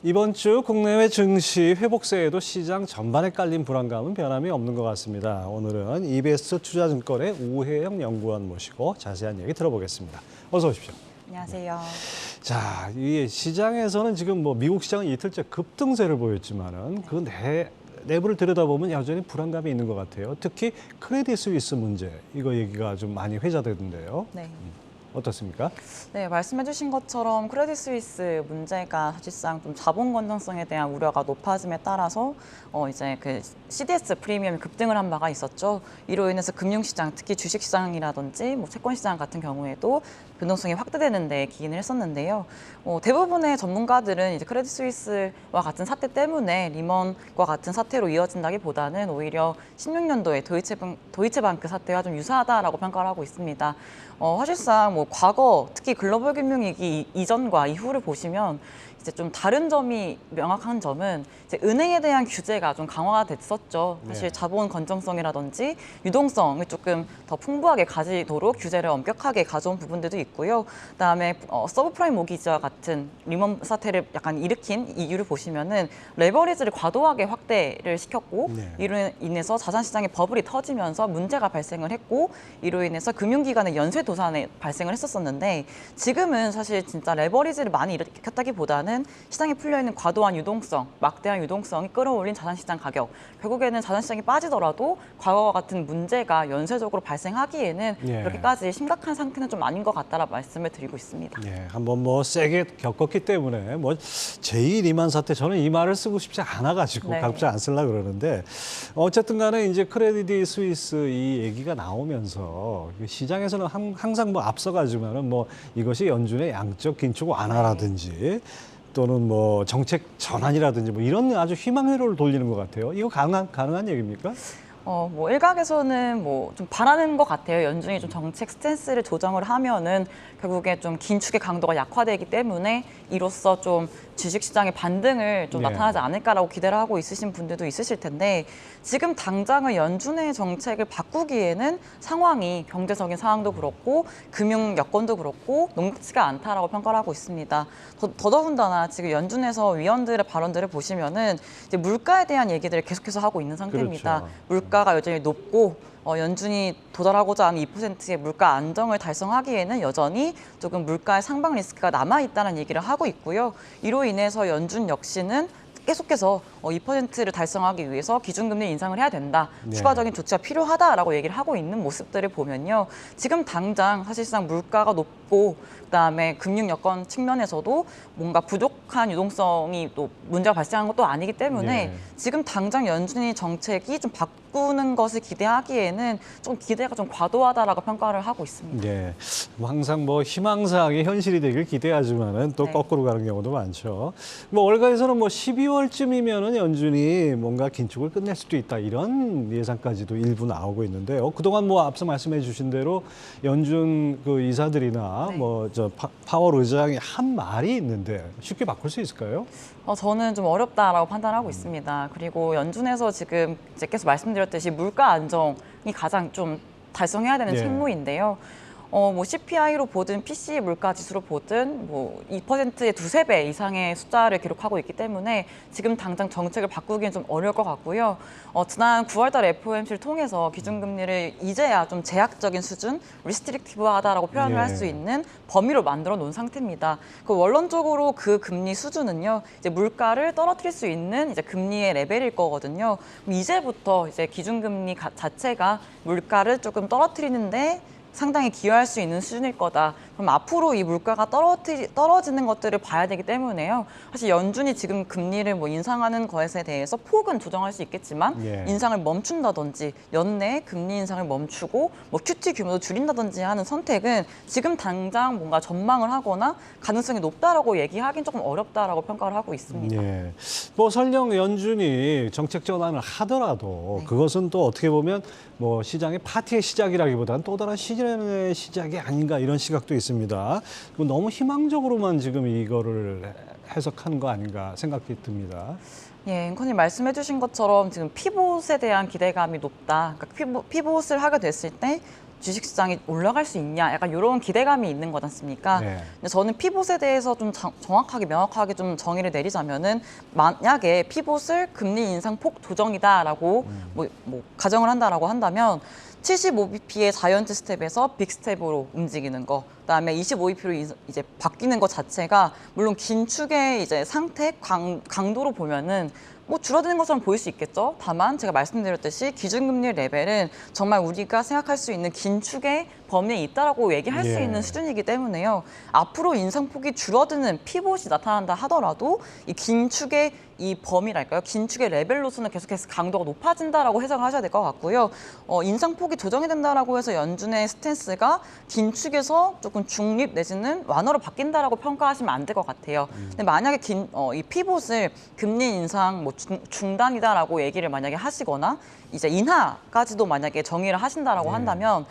이번 주 국내외 증시 회복세에도 시장 전반에 깔린 불안감은 변함이 없는 것 같습니다. 오늘은 EBS 투자증권의 우혜영 연구원 모시고 자세한 얘기 들어보겠습니다. 어서 오십시오. 안녕하세요. 자, 이 시장에서는 지금 미국 시장은 이틀째 급등세를 보였지만은 그 내부를 들여다보면 여전히 불안감이 있는 것 같아요. 특히 크레딧 스위스 문제, 이거 얘기가 좀 많이 회자되던데요. 네. 어떻습니까? 네, 말씀해주신 것처럼 크레딧 스위스 문제가 사실상 좀 자본 건전성에 대한 우려가 높아짐에 따라서 이제 그 CDS 프리미엄이 급등을 한 바가 있었죠. 이로 인해서 금융시장, 특히 주식시장이라든지 채권시장 같은 경우에도 변동성이 확대되는 데 기인을 했었는데요. 대부분의 전문가들은 이제 크레딧 스위스와 같은 사태 때문에 리먼과 같은 사태로 이어진다기보다는 오히려 16년도에 도이체방크 사태와 좀 유사하다라고 평가를 하고 있습니다. 사실상 과거 특히 글로벌 금융위기 이전과 이후를 보시면 이제 좀 다른 점이 명확한 점은 이제 은행에 대한 규제가 좀 강화가 됐었죠. 사실 자본 건전성이라든지 유동성을 조금 더 풍부하게 가지도록 규제를 엄격하게 가져온 부분들도 있고요. 그다음에 서브프라임 모기지와 같은 리먼 사태를 약간 일으킨 이유를 보시면은 레버리지를 과도하게 확대를 시켰고 이로 인해서 자산시장에 버블이 터지면서 문제가 발생을 했고 이로 인해서 금융기관의 연쇄 도산이 발생을 했었는데 지금은 사실 진짜 레버리지를 많이 일으켰다기보다는 시장에 풀려있는 과도한 유동성, 막대한 유동성이 끌어올린 자산시장 가격. 결국에는 자산시장이 빠지더라도 과거와 같은 문제가 연쇄적으로 발생하기에는 그렇게까지 심각한 상태는 좀 아닌 것 같다라 말씀을 드리고 있습니다. 한번 세게 겪었기 때문에 제2 리만 사태 저는 이 말을 쓰고 싶지 않아가지고 가급적 안 쓰려고 그러는데 어쨌든 간에 이제 크레딧 스위스 이 얘기가 나오면서 시장에서는 항상 앞서가지만은 이것이 연준의 양적 긴축 완화라든지 또는 정책 전환이라든지 이런 아주 희망 회로를 돌리는 것 같아요. 이거 가능한 얘기입니까? 일각에서는 좀 바라는 것 같아요. 연준이 좀 정책 스탠스를 조정을 하면은 결국에 좀 긴축의 강도가 약화되기 때문에 이로써 좀 주식시장의 반등을 좀 나타나지 않을까라고 기대를 하고 있으신 분들도 있으실 텐데 지금 당장은 연준의 정책을 바꾸기에는 상황이 경제적인 상황도 그렇고 금융 여건도 그렇고 녹록지가 않다라고 평가를 하고 있습니다. 더더군다나 지금 연준에서 위원들의 발언들을 보시면은 이제 물가에 대한 얘기들을 계속해서 하고 있는 상태입니다. 그렇죠. 물가가 여전히 높고 연준이 도달하고자 하는 2%의 물가 안정을 달성하기에는 여전히 조금 물가의 상방 리스크가 남아있다는 얘기를 하고 있고요. 이로 인해서 연준 역시는 계속해서 2%를 달성하기 위해서 기준금리 인상을 해야 된다. 추가적인 조치가 필요하다라고 얘기를 하고 있는 모습들을 보면요. 지금 당장 사실상 물가가 높고 그다음에 금융 여건 측면에서도 뭔가 부족한 유동성이 또 문제가 발생한 것도 아니기 때문에 지금 당장 연준이 정책이 좀 바꾸는 것을 기대하기에는 좀 기대가 좀 과도하다라고 평가를 하고 있습니다. 항상 희망사항이 현실이 되길 기대하지만은 또 거꾸로 가는 경우도 많죠. 월가에서는 12월쯤이면은 연준이 뭔가 긴축을 끝낼 수도 있다 이런 예상까지도 일부 나오고 있는데요. 그동안 앞서 말씀해 주신 대로 연준 그 이사들이나 파월 의장이 한 말이 있는데 쉽게 바꿀 수 있을까요? 저는 좀 어렵다라고 판단하고 있습니다. 그리고 연준에서 지금 계속 말씀드렸듯이 물가 안정이 가장 좀 달성해야 되는 책무인데요. CPI로 보든 PCE 물가 지수로 보든 2%의 두세 배 이상의 숫자를 기록하고 있기 때문에 지금 당장 정책을 바꾸기는 좀 어려울 것 같고요. 지난 9월달 FOMC를 통해서 기준금리를 이제야 좀 제약적인 수준, 리스트릭티브하다라고 표현을 할 수 있는 범위로 만들어 놓은 상태입니다. 원론적으로 그 금리 수준은요, 이제 물가를 떨어뜨릴 수 있는 이제 금리의 레벨일 거거든요. 이제부터 이제 기준금리 자체가 물가를 조금 떨어뜨리는데 상당히 기여할 수 있는 수준일 거다. 그럼 앞으로 이 물가가 떨어지는 것들을 봐야 되기 때문에요. 사실 연준이 지금 금리를 인상하는 것에 대해서 폭은 조정할 수 있겠지만 인상을 멈춘다든지 연내 금리 인상을 멈추고 QT 규모도 줄인다든지 하는 선택은 지금 당장 뭔가 전망을 하거나 가능성이 높다라고 얘기하기는 조금 어렵다라고 평가를 하고 있습니다. 설령 연준이 정책 전환을 하더라도 그것은 또 어떻게 보면 시장의 파티의 시작이라기보다는 또 다른 시즌의 시작이 아닌가 이런 시각도 있습니다. 너무 희망적으로만 지금 이거를 해석하는 거 아닌가 생각이 듭니다. 앵커님 말씀해 주신 것처럼 지금 피봇에 대한 기대감이 높다. 그러니까 피봇을 하게 됐을 때 주식시장이 올라갈 수 있냐 약간 이런 기대감이 있는 것 않습니까? 네. 근데 저는 피봇에 대해서 좀 정확하게 명확하게 좀 정의를 내리자면은 만약에 피봇을 금리 인상 폭 조정이다라고 뭐 가정을 한다라고 한다면 75bp의 자이언트 스텝에서 빅 스텝으로 움직이는 거, 그다음에 25bp로 이제 바뀌는 것 자체가 물론 긴 축의 이제 상태 강도로 보면은 뭐 줄어드는 것처럼 보일 수 있겠죠. 다만 제가 말씀드렸듯이 기준금리 레벨은 정말 우리가 생각할 수 있는 긴 축의 범위에 있다라고 얘기할 수 예. 있는 수준이기 때문에요. 앞으로 인상폭이 줄어드는 피봇이 나타난다 하더라도 이 긴 축의 이 범위랄까요? 긴 축의 레벨로서는 계속해서 강도가 높아진다라고 해석을 하셔야 될 것 같고요. 인상폭이 조정이 된다라고 해서 연준의 스탠스가 긴 축에서 조금 중립 내지는 완화로 바뀐다라고 평가하시면 안 될 것 같아요. 근데 만약에 이 피봇을 금리 인상 뭐 중단이다라고 얘기를 만약에 하시거나 이제 인하까지도 만약에 정의를 하신다라고 한다면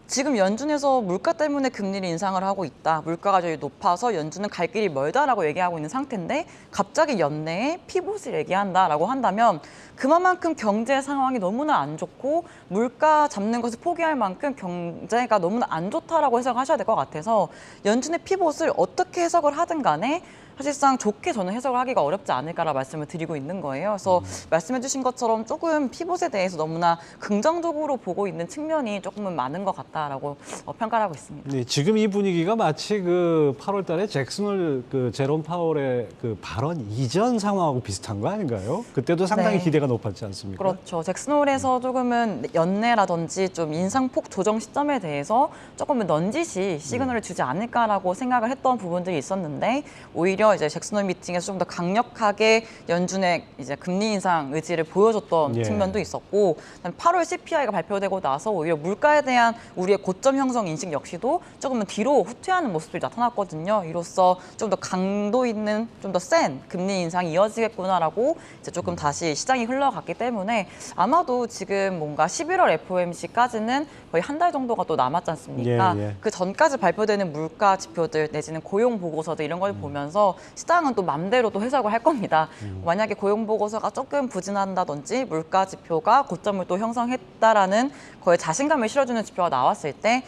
지금 연준에서 물가 때문에 금리를 인상을 하고 있다. 물가가 저희 높아서 연준은 갈 길이 멀다라고 얘기하고 있는 상태인데 갑자기 연내에 피봇을 얘기한다라고 한다면 그만큼 경제 상황이 너무나 안 좋고 물가 잡는 것을 포기할 만큼 경제가 너무나 안 좋다라고 해석을 하셔야 될 것 같아서 연준의 피봇을 어떻게 해석을 하든 간에 사실상 좋게 저는 해석을 하기가 어렵지 않을까라 말씀을 드리고 있는 거예요. 그래서 말씀해 주신 것처럼 조금 피봇에 대해서 너무나 긍정적으로 보고 있는 측면이 조금은 많은 것 같다라고 평가를 하고 있습니다. 네, 지금 이 분위기가 마치 그 8월 달에 잭슨홀 그 제롬 파월의 그 발언 이전 상황하고 비슷한 거 아닌가요? 그때도 상당히 네. 기대가 높았지 않습니까? 그렇죠. 잭슨홀에서 조금은 연내라든지 좀 인상폭 조정 시점에 대해서 조금은 넌지시 시그널을 주지 않을까라고 생각을 했던 부분들이 있었는데 오히려 이제 잭슨홀 미팅에서 좀 더 강력하게 연준의 이제 금리 인상 의지를 보여줬던 예. 측면도 있었고, 그다음에 8월 CPI가 발표되고 나서 오히려 물가에 대한 우리의 고점 형성 인식 역시도 조금은 뒤로 후퇴하는 모습들이 나타났거든요. 이로써 좀 더 강도 있는 좀 더 센 금리 인상이 이어지겠구나라고 이제 조금 다시 시장이 흘러갔기 때문에 아마도 지금 뭔가 11월 FOMC까지는 거의 한 달 정도가 또 남았지 않습니까? 예, 예. 그 전까지 발표되는 물가 지표들 내지는 고용 보고서들 이런 걸 보면서 시장은 또 맘대로 또 해석을 할 겁니다. 만약에 고용 보고서가 조금 부진한다든지 물가 지표가 고점을 또 형성했다라는 거에 자신감을 실어주는 지표가 나왔을 때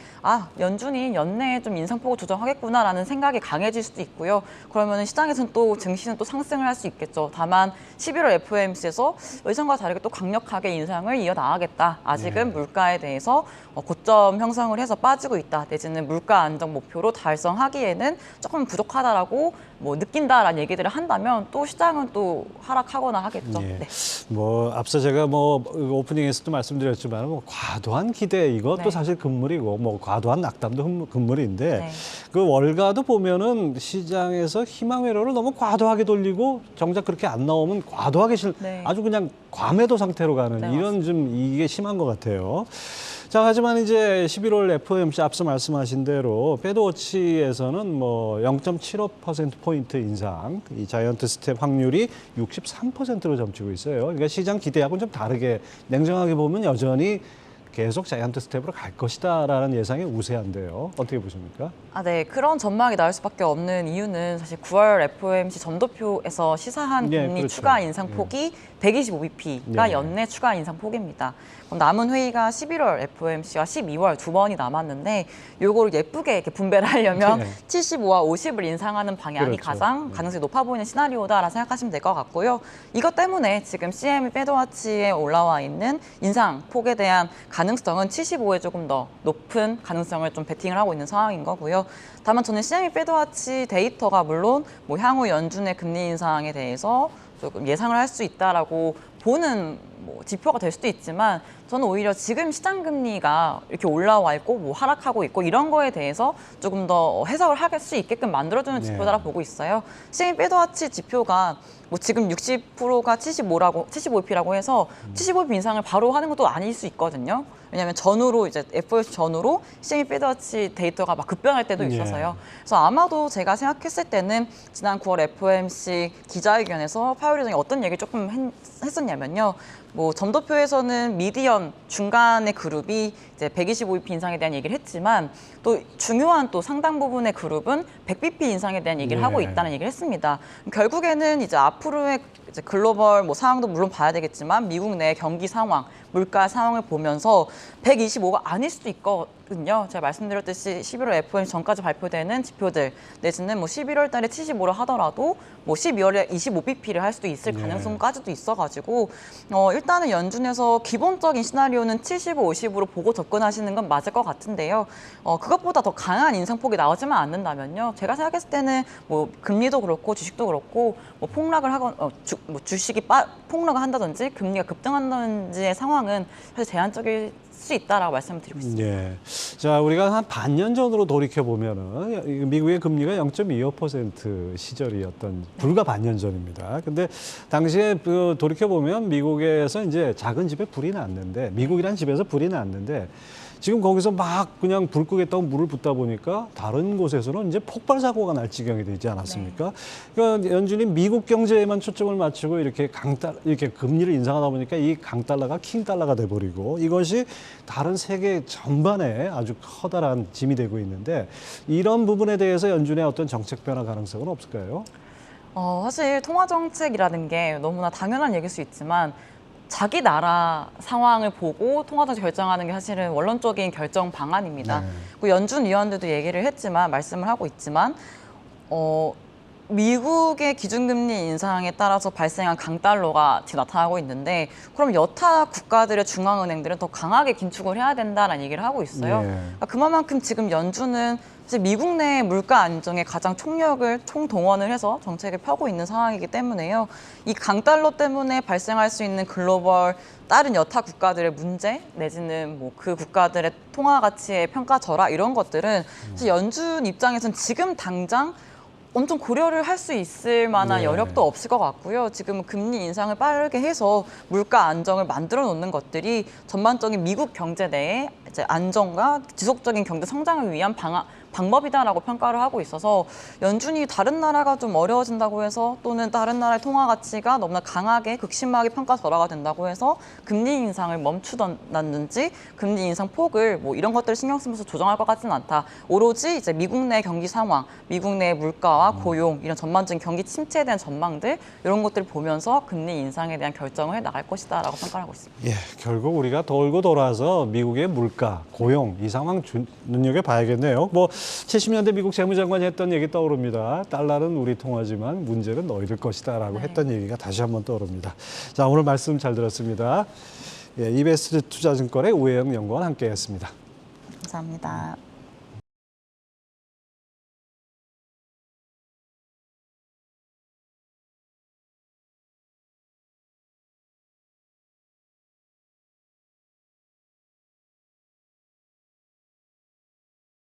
연준이 연내에 좀 인상폭을 조정하겠구나라는 생각이 강해질 수도 있고요. 그러면 시장에서는 또 증시는 또 상승을 할 수 있겠죠. 다만 11월 FOMC에서 예상과 다르게 또 강력하게 인상을 이어나가겠다. 아직은 물가에 대해서 고점 형성을 해서 빠지고 있다. 내지는 물가 안정 목표로 달성하기에는 조금 부족하다라고 느낀다라는 얘기들을 한다면 또 시장은 또 하락하거나 하겠죠. 예. 네. 앞서 제가 오프닝에서도 말씀드렸지만 과도한 기대 이것도 네. 사실 금물이고 과도한 낙담도 금물인데 네. 그 월가도 보면은 시장에서 희망 회로를 너무 과도하게 돌리고 정작 그렇게 안 나오면 과도하게 네. 아주 그냥 과매도 상태로 가는 네, 이런 좀 이게 심한 것 같아요. 자, 하지만 이제 11월 FOMC 앞서 말씀하신 대로 패드워치에서는 0.75%포인트 인상, 이 자이언트 스텝 확률이 63%로 점치고 있어요. 그러니까 시장 기대하고는 좀 다르게 냉정하게 보면 여전히 계속 자이언트 스텝으로 갈 것이다라는 예상이 우세한데요. 어떻게 보십니까? 네. 그런 전망이 나올 수밖에 없는 이유는 사실 9월 FOMC 점도표에서 시사한 예, 금리 그렇죠. 추가 인상폭이 125bp가 예. 연내 추가 인상폭입니다. 그럼 남은 회의가 11월 FOMC와 12월 두 번이 남았는데 요거를 예쁘게 이렇게 분배를 하려면 네. 75와 50을 인상하는 방향이 그렇죠. 가장 가능성이 높아 보이는 시나리오다라고 생각하시면 될 것 같고요. 이것 때문에 지금 CME 패드워치에 올라와 있는 인상폭에 대한 가능성은 75에 조금 더 높은 가능성을 좀 베팅을 하고 있는 상황인 거고요. 다만 저는 CME 패드워치 데이터가 물론 향후 연준의 금리 인상에 대해서 조금 예상을 할 수 있다라고 보는 지표가 될 수도 있지만 저는 오히려 지금 시장 금리가 이렇게 올라와 있고 하락하고 있고 이런 거에 대해서 조금 더 해석을 할 수 있게끔 만들어주는 지표다라고 보고 있어요. CME 패드워치 지표가 지금 60%가 75bp라고 해서 75bp 인상을 바로 하는 것도 아닐 수 있거든요. 왜냐하면 전후로 이제 FOMC 전후로 CME 패드워치 데이터가 막 급변할 때도 있어서요. 그래서 아마도 제가 생각했을 때는 지난 9월 FOMC 기자회견에서 파월 의장이 어떤 얘기를 조금 했었냐면요. 점도표에서는 미디언 중간의 그룹이 이제 125bp 인상에 대한 얘기를 했지만 또 중요한 또 상당 부분의 그룹은 100bp 인상에 대한 얘기를 하고 있다는 얘기를 했습니다. 결국에는 이제 앞으로의 이제 글로벌 상황도 물론 봐야 되겠지만 미국 내 경기 상황, 물가 상황을 보면서 125가 아닐 수도 은요, 제가 말씀드렸듯이 11월 FOMC 전까지 발표되는 지표들 내지는 뭐 11월 달에 75를 하더라도 뭐 12월에 25bp를 할 수도 있을 네. 가능성까지도 있어가지고 일단은 연준에서 기본적인 시나리오는 75, 50으로 보고 접근하시는 건 맞을 것 같은데요. 그것보다 더 강한 인상폭이 나오지만 않는다면요, 제가 생각했을 때는 뭐 금리도 그렇고 주식도 그렇고 뭐 폭락을 하건 주식이 폭락을 한다든지 금리가 급등한다든지의 상황은 사실 제한적일 수 있다라고 말씀을 드리고 있습니다. 예. 자, 우리가 한 반년 전으로 돌이켜 보면은 미국의 금리가 0.25% 시절이었던 불과 반년 전입니다. 근데 당시에 돌이켜 보면 미국에서 이제 작은 집에 불이 났는데, 미국이란 집에서 불이 났는데 지금 거기서 막 그냥 불 끄겠다고 물을 붓다 보니까 다른 곳에서는 이제 폭발 사고가 날 지경이 되지 않았습니까? 네. 그러니까 연준이 미국 경제에만 초점을 맞추고 이렇게 이렇게 금리를 인상하다 보니까 이 강달러가 킹달러가 돼버리고, 이것이 다른 세계 전반에 아주 커다란 짐이 되고 있는데, 이런 부분에 대해서 연준의 어떤 정책 변화 가능성은 없을까요? 사실 통화 정책이라는 게 너무나 당연한 얘기일 수 있지만 자기 나라 상황을 보고 통화 정책 결정하는 게 사실은 원론적인 결정 방안입니다. 네. 그 연준 위원들도 얘기를 했지만, 말씀을 하고 있지만 미국의 기준금리 인상에 따라서 발생한 강달러가 지금 나타나고 있는데, 그럼 여타 국가들의 중앙은행들은 더 강하게 긴축을 해야 된다는 얘기를 하고 있어요. 네. 그러니까 그만큼 지금 연준은 사실 미국 내 물가 안정에 가장 총력을 총동원을 해서 정책을 펴고 있는 상황이기 때문에요. 이 강달러 때문에 발생할 수 있는 글로벌 다른 여타 국가들의 문제 내지는 뭐 그 국가들의 통화 가치의 평가 절하, 이런 것들은 사실 연준 입장에서는 지금 당장 엄청 고려를 할 수 있을 만한 네. 여력도 없을 것 같고요. 지금 금리 인상을 빠르게 해서 물가 안정을 만들어 놓는 것들이 전반적인 미국 경제 내에 이제 안정과 지속적인 경제 성장을 위한 방법이다라고 평가를 하고 있어서, 연준이 다른 나라가 좀 어려워진다고 해서 또는 다른 나라의 통화 가치가 너무나 강하게 극심하게 평가 절하가 된다고 해서 금리 인상을 멈추던지 금리 인상 폭을 뭐 이런 것들을 신경 쓰면서 조정할 것 같지는 않다. 오로지 이제 미국 내 경기 상황, 미국 내 물가와 고용, 이런 전반적인 경기 침체에 대한 전망들, 이런 것들을 보면서 금리 인상에 대한 결정을 해 나갈 것이다라고 평가를 하고 있습니다. 예, 결국 우리가 돌고 돌아서 미국의 물가, 고용 이 상황 눈여겨 봐야겠네요. 뭐 70년대 미국 재무장관이 했던 얘기 떠오릅니다. 달러는 우리 통화지만 문제는 너희들 것이다라고 했던 얘기가 다시 한번 떠오릅니다. 자, 오늘 말씀 잘 들었습니다. 예, 이베스트 투자증권의 우혜영 연구원 함께했습니다. 감사합니다.